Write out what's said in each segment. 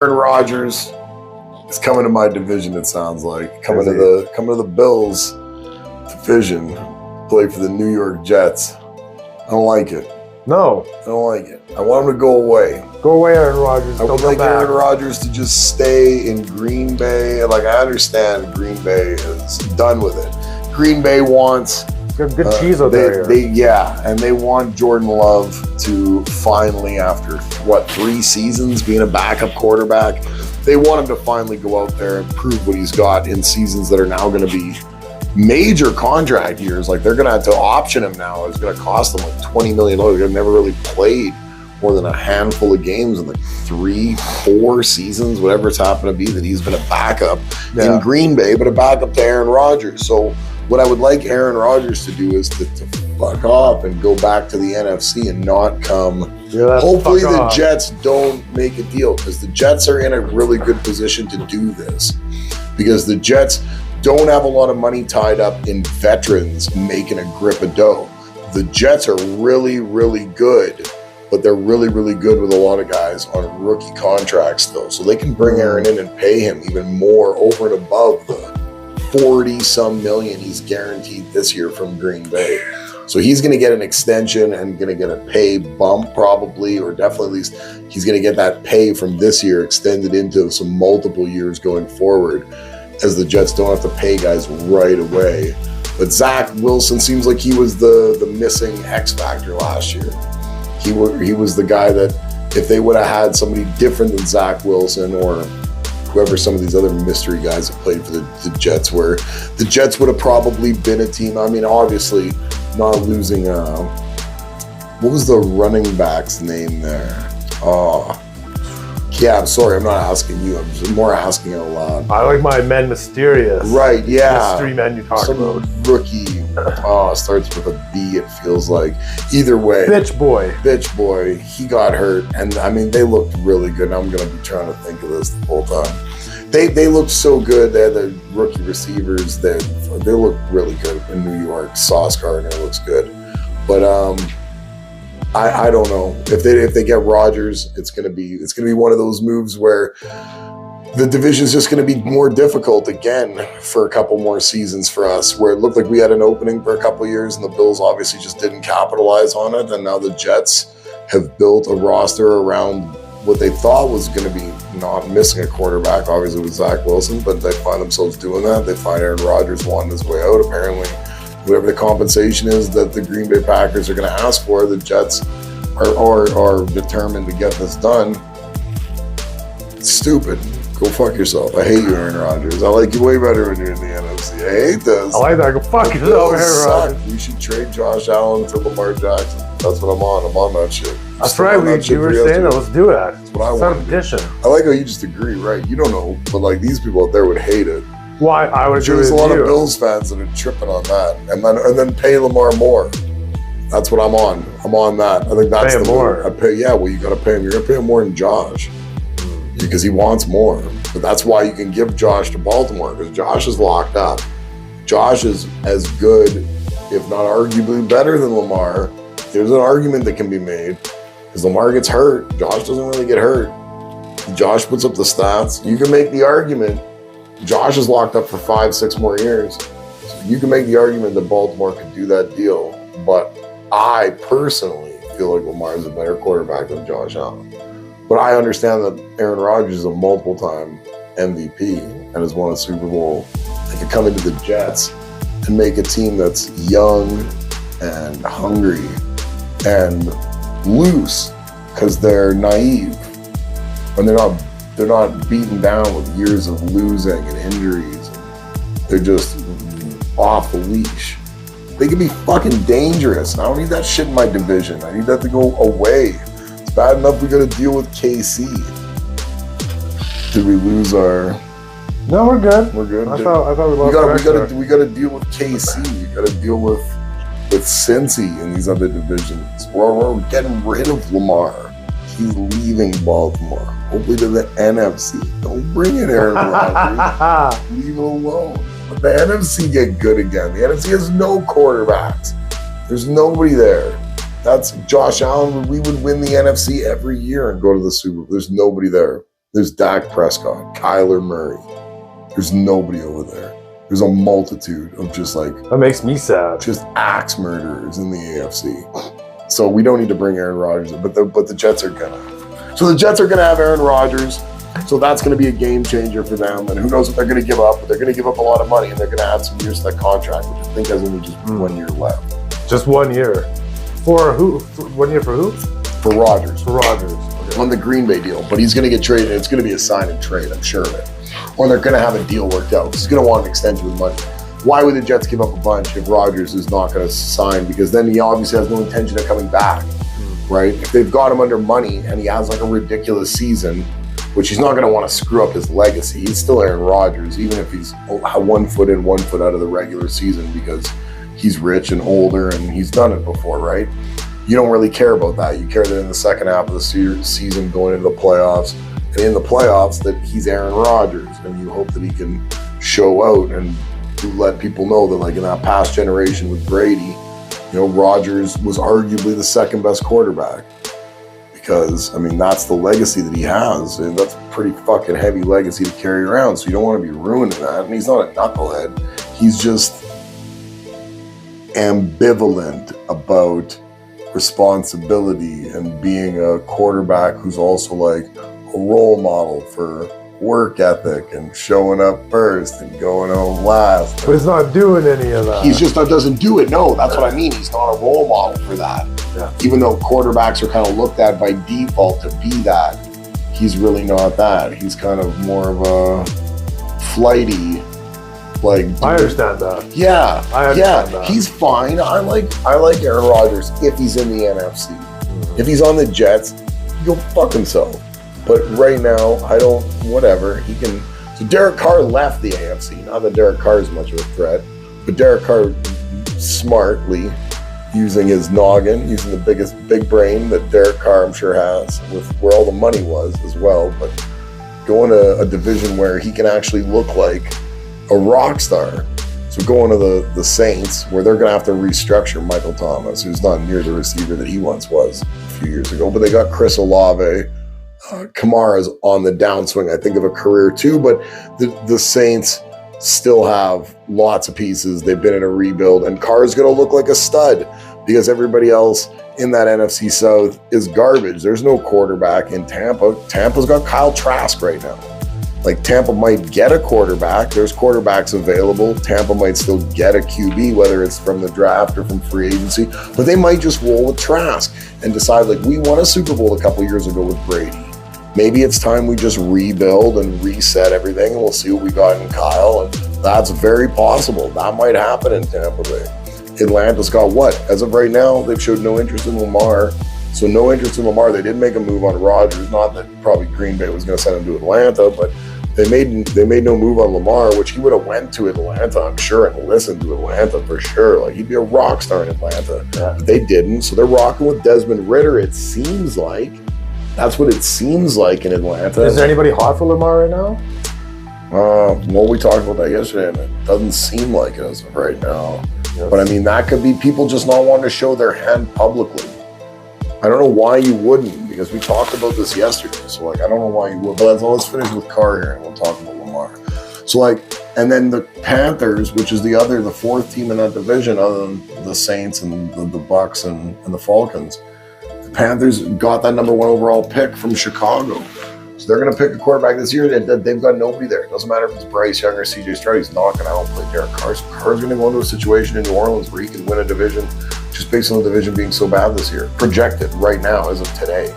Aaron Rodgers is coming to my division. It sounds like coming to the Bills division. Play for the New York Jets. I don't like it. No, I don't like it. I want him to go away. Go away, Aaron Rodgers. I would like Aaron Rodgers to just stay in Green Bay. Like, I understand Green Bay is done with it. Green Bay wants good cheese out there. And they want Jordan Love to finally, after 3 seasons being a backup quarterback, they want him to finally go out there and prove what he's got in seasons that are now going to be major contract years. Like, they're going to have to option him now. It's going to cost them like $20 million. They've never really played more than a handful of games in like 3-4 seasons, whatever it's happened to be, that he's been a backup in Green Bay, but a backup to Aaron Rodgers. So what I would like Aaron Rodgers to do is to fuck off and go back to the NFC and not come. Hopefully the Jets don't make a deal, because the Jets are in a really good position to do this, because the Jets don't have a lot of money tied up in veterans making a grip of dough. The Jets are really, really good, but they're really, really good with a lot of guys on rookie contracts still. So they can bring Aaron in and pay him even more over and above the 40-some million he's guaranteed this year from Green Bay. So he's going to get an extension and going to get a pay bump probably, or definitely at least he's going to get that pay from this year extended into some multiple years going forward, as the Jets don't have to pay guys right away. But Zach Wilson seems like he was the missing X factor last year. He was the guy that, if they would have had somebody different than Zach Wilson, or whoever some of these other mystery guys have played for the Jets, where the Jets would have probably been a team. I mean, obviously not losing, what was the running back's name there? Yeah, I'm sorry, I'm not asking you. I'm just more asking out loud. I like my men mysterious. Right, yeah. Mystery men you talk about. Rookie, starts with a B, it feels like. Either way. Bitch boy. He got hurt, and I mean, they looked really good. I'm going to be trying to think of this the whole time. They looked so good. They had the rookie receivers. They looked really good in New York. Sauce Gardner looks good. But I don't know. If they get Rodgers, it's gonna be one of those moves where the division's just gonna be more difficult again for a couple more seasons for us, where it looked like we had an opening for a couple of years and the Bills obviously just didn't capitalize on it, and now the Jets have built a roster around what they thought was gonna be not missing a quarterback, obviously with Zach Wilson, but they find themselves doing that. They find Aaron Rodgers wanting his way out, apparently. Whatever the compensation is that the Green Bay Packers are going to ask for, the Jets are determined to get this done. It's stupid. Go fuck yourself. I hate you, Aaron Rodgers. I like you way better when you're in the NFC. I hate this. I like that. Go fuck yourself, Aaron Rodgers. We should trade Josh Allen for Lamar Jackson. That's what I'm on. I'm on that shit. That's right. You were saying that. Let's do that. That's what I want. Edition. I like how you just agree, right? You don't know, but like these people out there would hate it. Why? I would agree with There's you. a lot of Bills fans that are tripping on that, and then pay Lamar more. That's what I'm on. I'm on that. I think that's pay him more. Well, you got to pay him. You're gonna pay him more than Josh, because he wants more. But that's why you can give Josh to Baltimore, because Josh is locked up. Josh is as good, if not arguably better than Lamar. There's an argument that can be made, because Lamar gets hurt. Josh doesn't really get hurt. Josh puts up the stats. You can make the argument. Josh is locked up for 5-6 more years. So you can make the argument that Baltimore could do that deal. But I personally feel like Lamar is a better quarterback than Josh Allen. But I understand that Aaron Rodgers is a multiple-time MVP and has won a Super Bowl. They could come into the Jets and make a team that's young and hungry and loose, because they're naive and they're not beaten down with years of losing and injuries. They're just off the leash. They can be fucking dangerous. I don't need that shit in my division. I need that to go away. It's bad enough we got to deal with KC. Did we lose our... No, we're good. We're good. I thought we lost. We got to deal with KC. We got to deal with Cincy in these other divisions. We're getting rid of Lamar. He's leaving Baltimore. Hopefully to the NFC. Don't bring it, Aaron Rodgers. Leave it alone. But the NFC get good again. The NFC has no quarterbacks. There's nobody there. That's Josh Allen. We would win the NFC every year and go to the Super Bowl. There's nobody there. There's Dak Prescott, Kyler Murray. There's nobody over there. There's a multitude of just like That makes me sad. just axe murderers in the AFC. So we don't need to bring Aaron Rodgers in, but the Jets are gonna. So the Jets are gonna have Aaron Rodgers. So that's gonna be a game changer for them. And who knows what they're gonna give up, but they're gonna give up a lot of money and they're gonna add some years to that contract, which I think has only just 1 year left. Just 1 year. For who? For 1 year for who? For Rodgers. For Rodgers. Okay. On the Green Bay deal, but he's gonna get traded. It's gonna be a sign and trade, I'm sure of it. Or they're gonna have a deal worked out. He's gonna want an extension with money. Why would the Jets give up a bunch if Rodgers is not gonna sign? Because then he obviously has no intention of coming back. Right? If they've got him under money and he has like a ridiculous season, which he's not going to want to screw up his legacy. He's still Aaron Rodgers, even if he's 1 foot in, 1 foot out of the regular season because he's rich and older and he's done it before, right? You don't really care about that. You care that in the second half of the season going into the playoffs and in the playoffs that he's Aaron Rodgers and you hope that he can show out and let people know that like in that past generation with Brady, you know, Rodgers was arguably the second best quarterback because, I mean, that's the legacy that he has. And that's a pretty fucking heavy legacy to carry around. So you don't want to be ruining that. And he's not a knucklehead. He's just ambivalent about responsibility and being a quarterback who's also like a role model for work ethic and showing up first and going home last. But he's not doing any of that. He's just doesn't do it. No, that's what I mean. He's not a role model for that. Yeah. Even though quarterbacks are kind of looked at by default to be that, he's really not that. He's kind of more of a flighty, like. I understand that. Yeah, I understand that. He's fine. I like Aaron Rodgers if he's in the NFC. If he's on the Jets, he'll fuck himself. But right now, I don't. Whatever he can. So Derek Carr left the AFC. Not that Derek Carr is much of a threat, but Derek Carr smartly using his noggin, using the big brain that Derek Carr I'm sure has, with where all the money was as well. But going to a division where he can actually look like a rock star. So going to the Saints, where they're going to have to restructure Michael Thomas, who's not near the receiver that he once was a few years ago. But they got Chris Olave. Kamara's on the downswing, I think, of a career too, but the Saints still have lots of pieces. They've been in a rebuild, and Carr's going to look like a stud because everybody else in that NFC South is garbage. There's no quarterback in Tampa. Tampa's got Kyle Trask right now. Like, Tampa might get a quarterback. There's quarterbacks available. Tampa might still get a QB, whether it's from the draft or from free agency, but they might just roll with Trask and decide, like, we won a Super Bowl a couple years ago with Brady. Maybe it's time we just rebuild and reset everything, and we'll see what we got in Kyle, and that's very possible. That might happen in Tampa Bay. Atlanta's got what? As of right now, they've showed no interest in Lamar. So no interest in Lamar. They did make a move on Rodgers. Not that probably Green Bay was going to send him to Atlanta, but they made no move on Lamar, which he would have went to Atlanta, I'm sure, and listened to Atlanta for sure. Like, he'd be a rock star in Atlanta. Yeah. But they didn't. So they're rocking with Desmond Ridder, it seems like. That's what it seems like in Atlanta. Is there anybody hot for Lamar right now? Well, we talked about that yesterday, and it doesn't seem like it as of right now. Yes. But I mean, that could be people just not wanting to show their hand publicly. I don't know why you wouldn't, because we talked about this yesterday. So, like, I don't know why you would. But let's finish with Carr here, and we'll talk about Lamar. So, like, and then the Panthers, which is the fourth team in that division, other than the Saints and the Bucks and the Falcons. The Panthers got that number 1 overall pick from Chicago. So they're going to pick a quarterback this year. They've got nobody there. It doesn't matter if it's Bryce Young or CJ Stroud. He's not going to outplay Derek Carr. So Carr's going to go into a situation in New Orleans where he can win a division just based on the division being so bad this year. Projected right now as of today.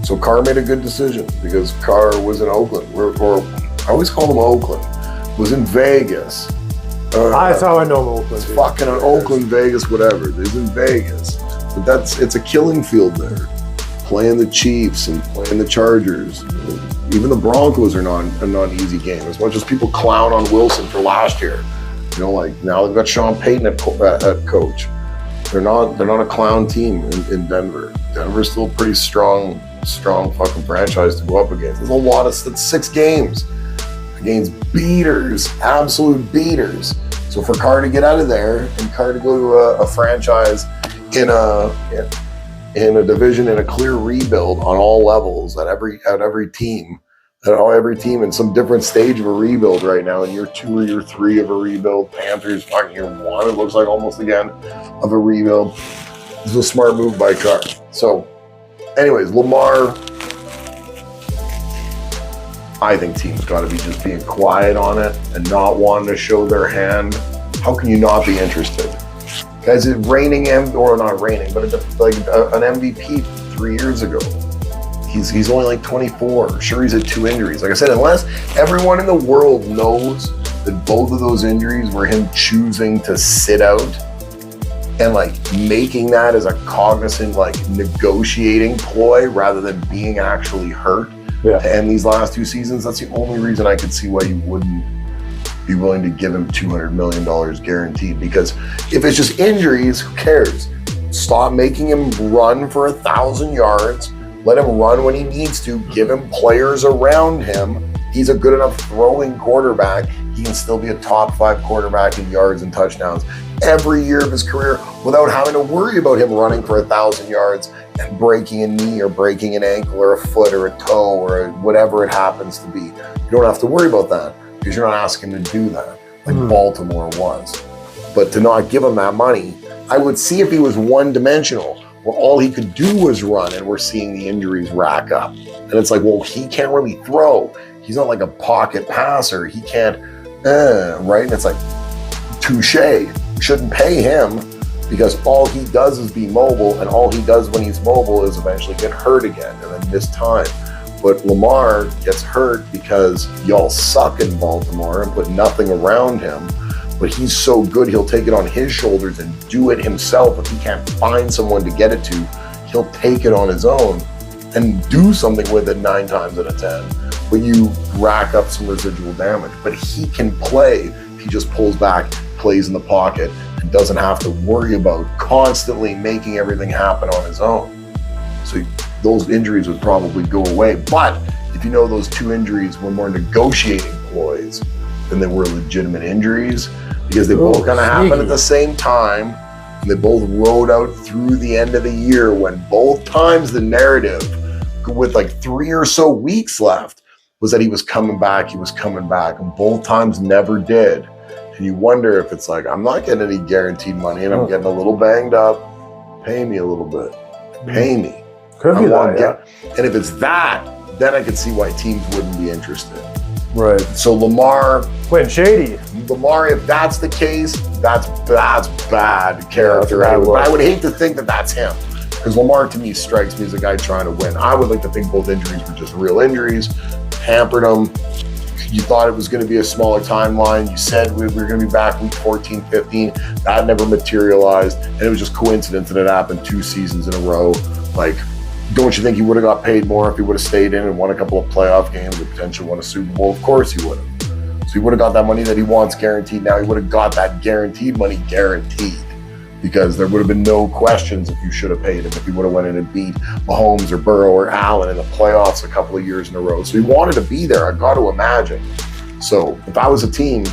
So Carr made a good decision because Carr was in Oakland. Or I always call him Oakland. Was in Vegas. That's how I know Oakland. It's fucking Oakland, Vegas, whatever. He's in Vegas. But it's a killing field there. Playing the Chiefs and playing the Chargers. Even the Broncos are not an easy game. As much as people clown on Wilson for last year. You know, like, now they've got Sean Payton at coach. They're not a clown team in Denver. Denver's still a pretty strong fucking franchise to go up against. There's a lot of, it's 6 games against beaters, absolute beaters. So for Carr to get out of there and Carr to go to a franchise in a division in a clear rebuild on all levels at every team, And every team in some different stage of a rebuild right now. In year 2 or year 3 of a rebuild. Panthers, fucking year 1, it looks like almost again, of a rebuild. This is a smart move by Carr. So, anyways, Lamar, I think teams got to be just being quiet on it and not wanting to show their hand. How can you not be interested? Guys, it's reigning, or not reigning, but like an MVP 3 years ago. He's only like 24. Sure, he's had 2 injuries. Like I said, unless everyone in the world knows that both of those injuries were him choosing to sit out and like making that as a cognizant, like negotiating ploy rather than being actually hurt to end these last 2 seasons, that's the only reason I could see why you wouldn't be willing to give him $200 million guaranteed. Because if it's just injuries, who cares? Stop making him run for 1,000 yards. Let him run when he needs to. Give him players around him. He's a good enough throwing quarterback. He can still be a top 5 quarterback in yards and touchdowns every year of his career without having to worry about him running for 1,000 yards and breaking a knee or breaking an ankle or a foot or a toe or whatever it happens to be. You don't have to worry about that because you're not asking him to do that like Baltimore was. But to not give him that money, I would see if he was one-dimensional, where all he could do was run, and we're seeing the injuries rack up. And it's like, well, he can't really throw. He's not like a pocket passer. He can't, right? And it's like, touche. Shouldn't pay him because all he does is be mobile, and all he does when he's mobile is eventually get hurt again and then miss time. But Lamar gets hurt because y'all suck in Baltimore and put nothing around him. But he's so good, he'll take it on his shoulders and do it himself. If he can't find someone to get it to, he'll take it on his own and do something with it 9 times out of 10. But you rack up some residual damage. But he can play if he just pulls back, plays in the pocket, and doesn't have to worry about constantly making everything happen on his own. So those injuries would probably go away. But if you know those 2 injuries were more negotiating ploys than they were legitimate injuries, because they both kind of happened at the same time, and they both rode out through the end of the year when both times the narrative, with like 3 or so weeks left, was that he was coming back, and both times never did. And you wonder if it's like, I'm not getting any guaranteed money and I'm getting a little banged up, pay me a little bit, pay me. Could be that, And if it's that, then I could see why teams wouldn't be interested. Right. So Lamar, Quinn Shady. Lamar, if that's the case, that's bad character. Yeah, but I would hate to think that that's him, because Lamar to me strikes me as a guy trying to win. I would like to think both injuries were just real injuries, hampered him. You thought it was going to be a smaller timeline. You said we were going to be back week 14, 15. That never materialized, and it was just coincidence that it happened 2 seasons in a row. Like, don't you think he would have got paid more if he would have stayed in and won a couple of playoff games and potentially won a Super Bowl? Of course he would have. So he would have got that money that he wants guaranteed. Now he would have got that guaranteed money guaranteed, because there would have been no questions if you should have paid him, if he would have went in and beat Mahomes or Burrow or Allen in the playoffs a couple of years in a row. So he wanted to be there, I got to imagine. So if I was a team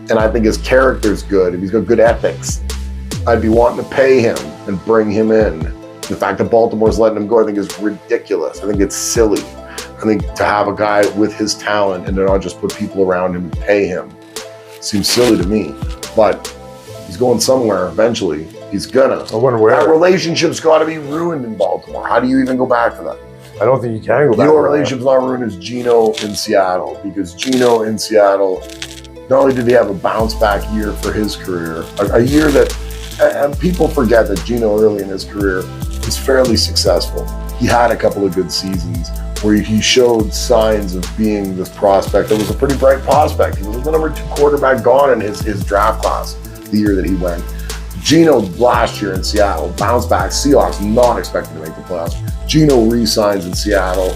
and I think his character's good, if he's got good ethics, I'd be wanting to pay him and bring him in. The fact that Baltimore's letting him go, I think is ridiculous. I think it's silly. I think to have a guy with his talent and to not just put people around him and pay him seems silly to me. But he's going somewhere eventually. He's gonna. I wonder where. That relationship's got to be ruined in Baltimore. How do you even go back to that? I don't think you can go back. You know to what that. relationship's not ruined is Geno in Seattle, because Geno in Seattle, not only did he have a bounce back year for his career, a year that, and people forget that Geno early in his career was fairly successful. He had a couple of good seasons where he showed signs of being this prospect that was a pretty bright prospect. He was the number 2 quarterback gone in his draft class the year that he went. Geno last year in Seattle, bounce back, Seahawks not expecting to make the playoffs. Geno re-signs in Seattle,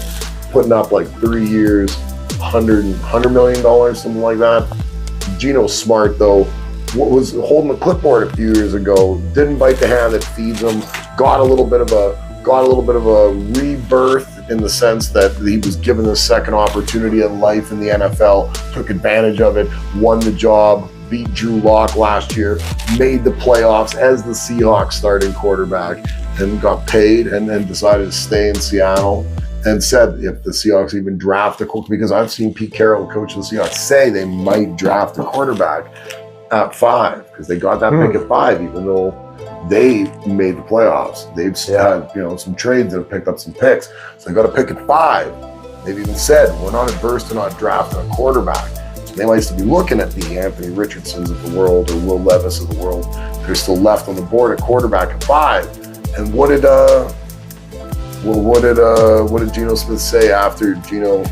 putting up like 3 years, $100 million, something like that. Geno's smart though. What was holding the clipboard a few years ago, didn't bite the hand that feeds him, got a little bit of a rebirth in the sense that he was given a second opportunity in life in the NFL, took advantage of it, won the job, beat Drew Lock last year, made the playoffs as the Seahawks starting quarterback, and got paid, and then decided to stay in Seattle. and said if the Seahawks even draft a quarterback, because I've seen Pete Carroll, coach of the Seahawks, say they might draft a quarterback at 5 because they got that pick at 5, even though they made the playoffs. They've had some trades that have picked up some picks, so they got a pick at 5. They've even said we're not adverse to not drafting a quarterback. They might still be looking at the Anthony Richardsons of the world or Will Levis of the world. They're still left on the board at quarterback at 5. And what did Geno Smith say after Geno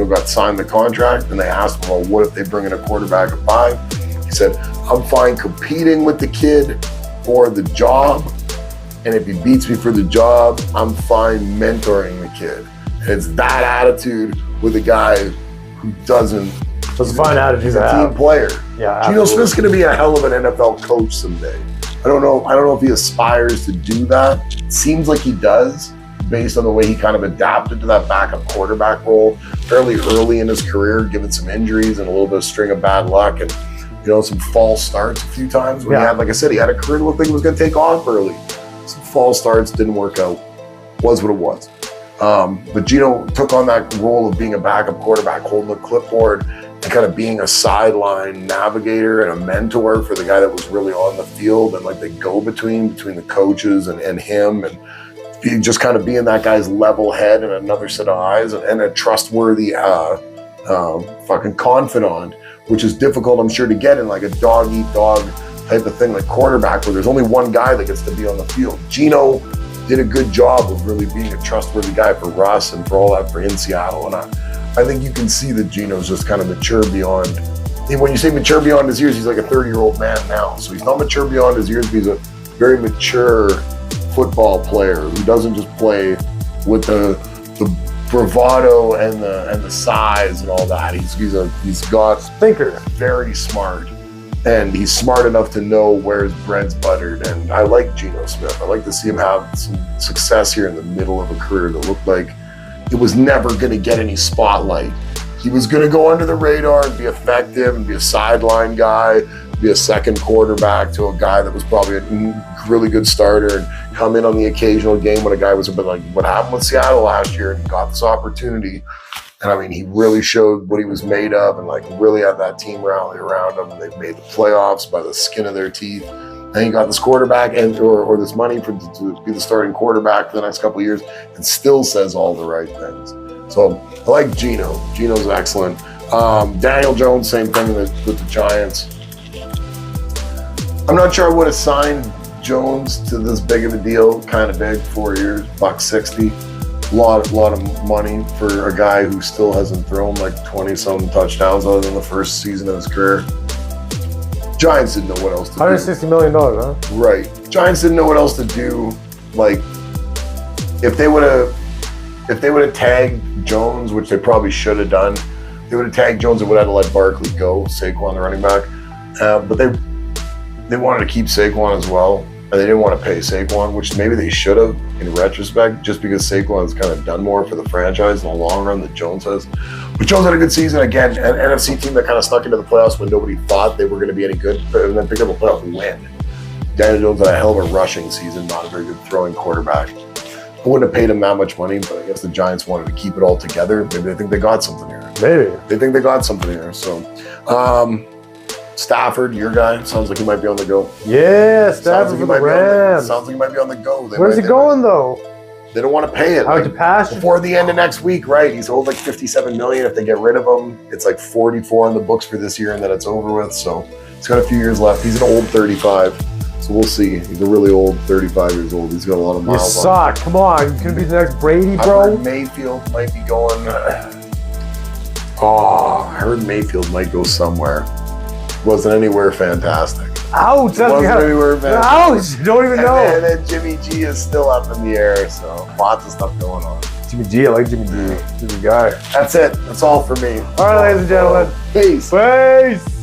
got signed the contract? And they asked him, well, what if they bring in a quarterback at 5? He said, I'm fine competing with the kid for the job. And if he beats me for the job, I'm fine mentoring the kid. And it's that attitude with a guy who doesn't. It's a fine attitude. He's a team player. Yeah, Geno Smith's going to be a hell of an NFL coach someday. I don't know if he aspires to do that. It seems like he does, based on the way he kind of adapted to that backup quarterback role fairly early in his career, given some injuries and a little bit of string of bad luck and some false starts a few times. When he had, like I said, he had a career that looked like it was going to take off early. Some false starts didn't work out. Was what it was. But Geno took on that role of being a backup quarterback, holding the clipboard, and kind of being a sideline navigator and a mentor for the guy that was really on the field and like the go-between between the coaches and him, and just kind of being that guy's level head and another set of eyes and a trustworthy fucking confidant, which is difficult, I'm sure, to get in like a dog-eat-dog type of thing like quarterback where there's only one guy that gets to be on the field. Geno did a good job of really being a trustworthy guy for Russ and for all that for in Seattle. And I think you can see that Geno's just kind of mature beyond. When you say mature beyond his years, he's like a 30-year-old man now. So he's not mature beyond his years, but he's a very mature football player who doesn't just play with the bravado and the size and all that. He's got thinker, very smart, and he's smart enough to know where his bread's buttered. And I like Geno Smith. I like to see him have some success here in the middle of a career that looked like it was never going to get any spotlight. He was going to go under the radar and be effective and be a sideline guy, be a second quarterback to a guy that was probably a really good starter and come in on the occasional game when a guy was a bit like what happened with Seattle last year, and he got this opportunity. And I mean, he really showed what he was made of and like really had that team rally around him. And they've made the playoffs by the skin of their teeth. And he got this quarterback or this money to be the starting quarterback for the next couple of years and still says all the right things. So I like Geno. Geno's excellent. Daniel Jones, same thing with the Giants. I'm not sure I would have signed Jones to this big of a deal, kind of big, 4 years, $160. Lot of money for a guy who still hasn't thrown like 20-some touchdowns other than the first season of his career. Giants didn't know what else to do. $160 million, huh? Right. Giants didn't know what else to do. Like, if they would have tagged Jones, which they probably should have done, they would have tagged Jones and would have had to let Barkley go, Saquon, the running back. But they wanted to keep Saquon as well, and they didn't want to pay Saquon, which maybe they should have in retrospect, just because Saquon's kind of done more for the franchise in the long run than Jones has. But Jones had a good season again. An NFC team that kind of stuck into the playoffs when nobody thought they were going to be any good, and then picked up a playoff win. Daniel Jones had a hell of a rushing season, not a very good throwing quarterback. I wouldn't have paid him that much money, but I guess the Giants wanted to keep it all together. Maybe they think they got something here. Maybe. They think they got something here. So, Stafford, your guy, sounds like he might be on the go. Yeah, Stafford for the Rams. Sounds like he might be on the go. Where's he going, though? They don't want to pay it. Out to pasture. Before the end of next week, right? He's owed like $57 million. If they get rid of him, it's like 44 in the books for this year, and then it's over with. So he's got a few years left. He's an old 35. So we'll see. He's a really old 35 years old. He's got a lot of miles You suck. Come on. You couldn't be the next Brady, I bro. heard Mayfield might be going. I heard Mayfield might go somewhere. Wasn't anywhere fantastic. Ouch. That's Wasn't anywhere fantastic. Ouch. You don't even know. And then Jimmy G is still up in the air. So lots of stuff going on. Jimmy G. I like Jimmy G. He's a guy. That's it. That's all for me. All right, ladies and gentlemen. Peace. Peace.